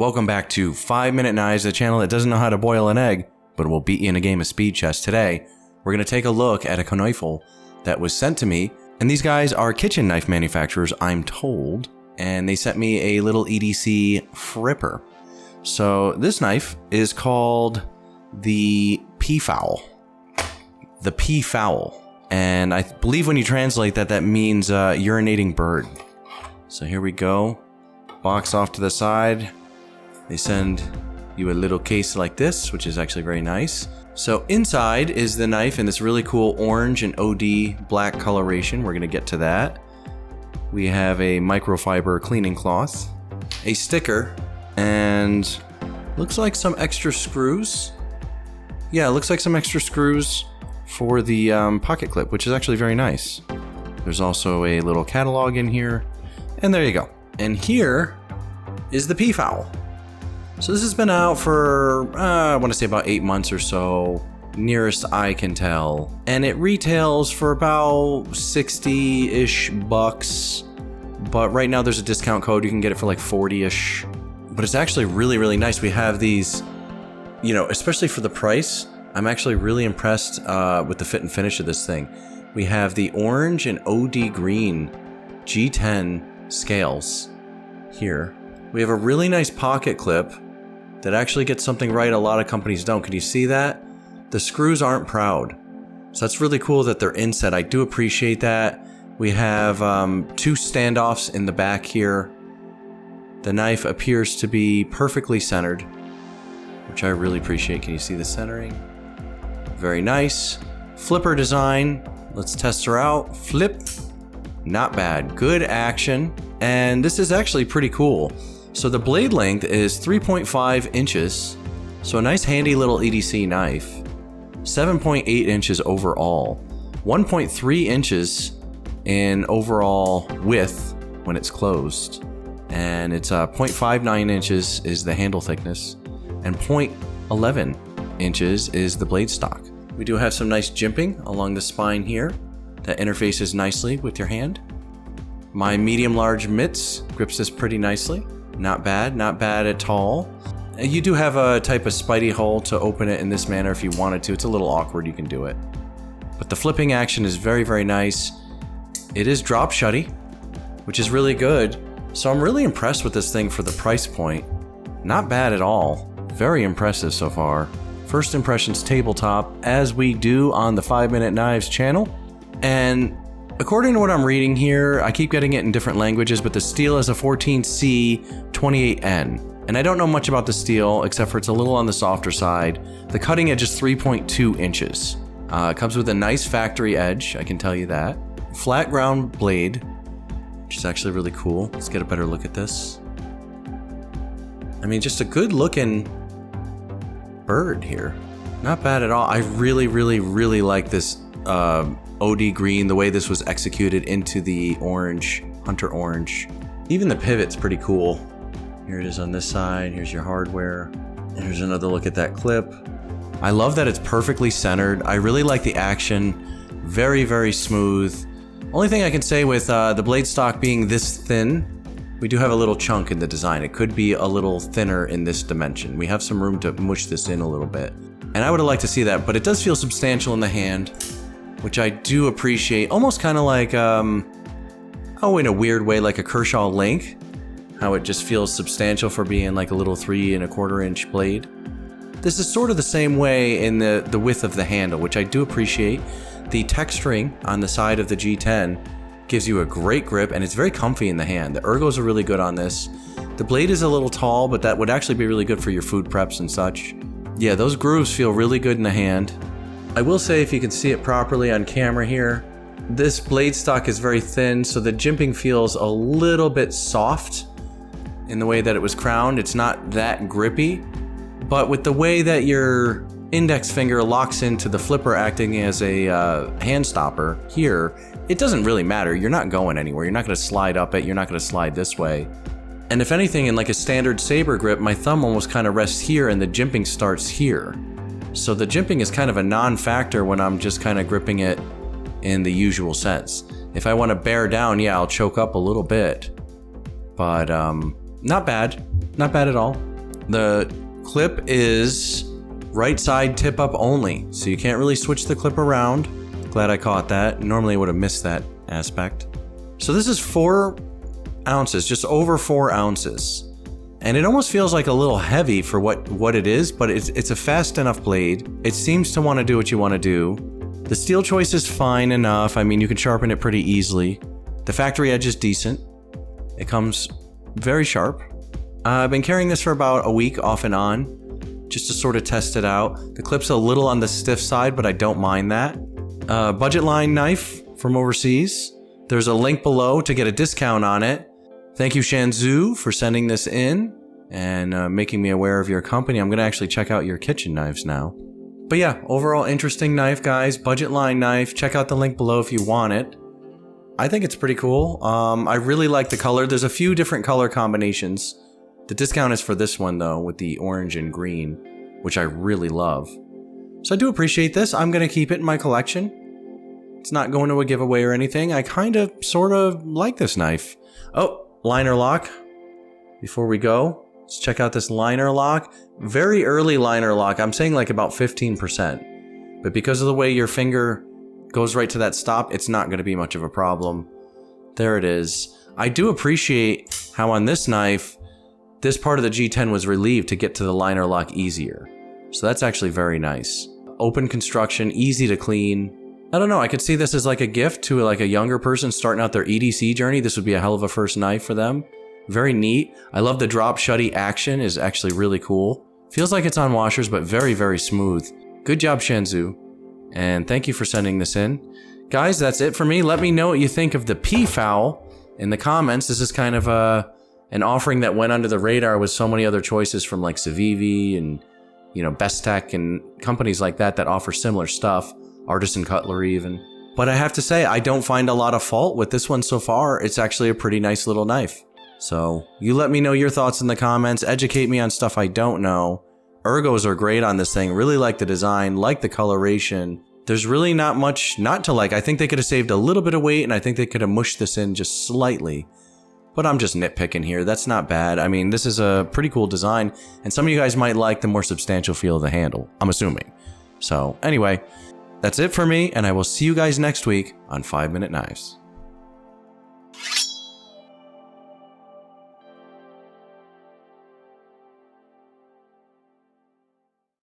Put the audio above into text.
Welcome back to 5 Minute Knives, the channel that doesn't know how to boil an egg, but will beat you in a game of speed chess. Today, we're going to take a look at a knife that was sent to me, and these guys are kitchen knife manufacturers, I'm told, and they sent me a little EDC fripper. So this knife is called the Peafowl. The Peafowl. And I believe when you translate that, that means urinating bird. So here we go. Box off to the side. They send you a little case like this, which is actually very nice. So inside is the knife in this really cool orange and OD black coloration. We're going to get to that. We have a microfiber cleaning cloth, a sticker, and looks like some extra screws. Yeah, it looks like some extra screws for the pocket clip, which is actually very nice. There's also a little catalog in here, and there you go. And here is the Peafowl. So this has been out for, I want to say about 8 months or so, nearest I can tell. And it retails for about 60-ish bucks. But right now there's a discount code, you can get it for like 40-ish. But it's actually really, really nice. We have these, you know, especially for the price, I'm actually really impressed with the fit and finish of this thing. We have the orange and OD green G10 scales here. We have a really nice pocket clip that actually gets something right a lot of companies don't. Can you see that? The screws aren't proud. So that's really cool that they're inset. I do appreciate that. We have 2 standoffs in the back here. The knife appears to be perfectly centered, which I really appreciate. Can you see the centering? Very nice. Flipper design. Let's test her out. Flip. Not bad. Good action. And this is actually pretty cool. So the blade length is 3.5 inches. So a nice handy little EDC knife. 7.8 inches overall. 1.3 inches in overall width when it's closed. And it's 0.59 inches is the handle thickness. And 0.11 inches is the blade stock. We do have some nice jimping along the spine here that interfaces nicely with your hand. My medium-large mitts grips this pretty nicely. Not bad at all. You do have a type of spidey hole to open it in this manner if you wanted to. It's a little awkward, you can do it. But the flipping action is very, very nice. It is drop shutty, which is really good. So I'm really impressed with this thing for the price point. Not bad at all. Very impressive so far. First impressions tabletop, as we do on the 5 Minute Knives channel. And according to what I'm reading here, I keep getting it in different languages, but the steel is a 14C28N. And I don't know much about the steel, except for it's a little on the softer side. The cutting edge is 3.2 inches. It comes with a nice factory edge, I can tell you that. Flat ground blade, which is actually really cool. Let's get a better look at this. I mean, just a good looking bird here. Not bad at all. I really, really, really like this OD green, the way this was executed into the orange, hunter orange. Even the pivot's pretty cool. Here it is on this side. Here's your hardware. And here's another look at that clip. I love that it's perfectly centered. I really like the action. Very, very smooth. Only thing I can say with the blade stock being this thin, we do have a little chunk in the design. It could be a little thinner in this dimension. We have some room to mush this in a little bit. And I would have liked to see that, but it does feel substantial in the hand, which I do appreciate. Almost kind of like, in a weird way, like a Kershaw Link. How it just feels substantial for being like a little 3¼ inch blade. This is sort of the same way in the width of the handle, which I do appreciate. The texturing on the side of the G10 gives you a great grip, and it's very comfy in the hand. The ergos are really good on this. The blade is a little tall, but that would actually be really good for your food preps and such. Yeah, those grooves feel really good in the hand. I will say, if you can see it properly on camera here, this blade stock is very thin, so the jimping feels a little bit soft in the way that it was crowned. It's not that grippy, but with the way that your index finger locks into the flipper acting as a hand stopper here, it doesn't really matter. You're not going anywhere. You're not going to slide up it. You're not going to slide this way. And if anything, in like a standard saber grip, my thumb almost kind of rests here and the jimping starts here. So the jimping is kind of a non-factor when I'm just kind of gripping it in the usual sense. If I want to bear down, yeah, I'll choke up a little bit. But not bad. Not bad at all. The clip is right side tip up only, so you can't really switch the clip around. Glad I caught that. Normally I would have missed that aspect. So this is 4 ounces, just over 4 ounces. And it almost feels like a little heavy for what it is, but it's a fast enough blade. It seems to want to do what you want to do. The steel choice is fine enough. I mean, you can sharpen it pretty easily. The factory edge is decent. It comes very sharp. I've been carrying this for about a week off and on, just to sort of test it out. The clip's a little on the stiff side, but I don't mind that. Budget line knife from overseas. There's a link below to get a discount on it. Thank you, Shanzu, for sending this in and making me aware of your company. I'm going to actually check out your kitchen knives now. But yeah, overall interesting knife, guys. Budget line knife. Check out the link below if you want it. I think it's pretty cool. I really like the color. There's a few different color combinations. The discount is for this one, though, with the orange and green, which I really love. So I do appreciate this. I'm going to keep it in my collection. It's not going to a giveaway or anything. I kind of, sort of like this knife. Oh, liner lock. Before we go, let's check out this liner lock. Very early liner lock. I'm saying like about 15%. But because of the way your finger goes right to that stop, it's not going to be much of a problem. There it is. I do appreciate how on this knife, this part of the G10 was relieved to get to the liner lock easier. So that's actually very nice. Open construction, easy to clean. I don't know, I could see this as like a gift to like a younger person starting out their EDC journey. This would be a hell of a first knife for them. Very neat. I love the drop shutty action, is actually really cool. Feels like it's on washers, but very, very smooth. Good job, Shanzu. And thank you for sending this in. Guys, that's it for me. Let me know what you think of the Peafowl in the comments. This is kind of an offering that went under the radar with so many other choices from like Civivi and, you know, Best Tech and companies like that that offer similar stuff. Artisan cutlery even. But I have to say, I don't find a lot of fault with this one so far. It's actually a pretty nice little knife. So you let me know your thoughts in the comments. Educate me on stuff I don't know. Ergos are great on this thing. Really like the design, like the coloration. There's really not much not to like. I think they could have saved a little bit of weight, and I think they could have mushed this in just slightly. But I'm just nitpicking here. That's not bad. I mean, this is a pretty cool design, and some of you guys might like the more substantial feel of the handle, I'm assuming. So anyway, that's it for me, and I will see you guys next week on 5 Minute Knives.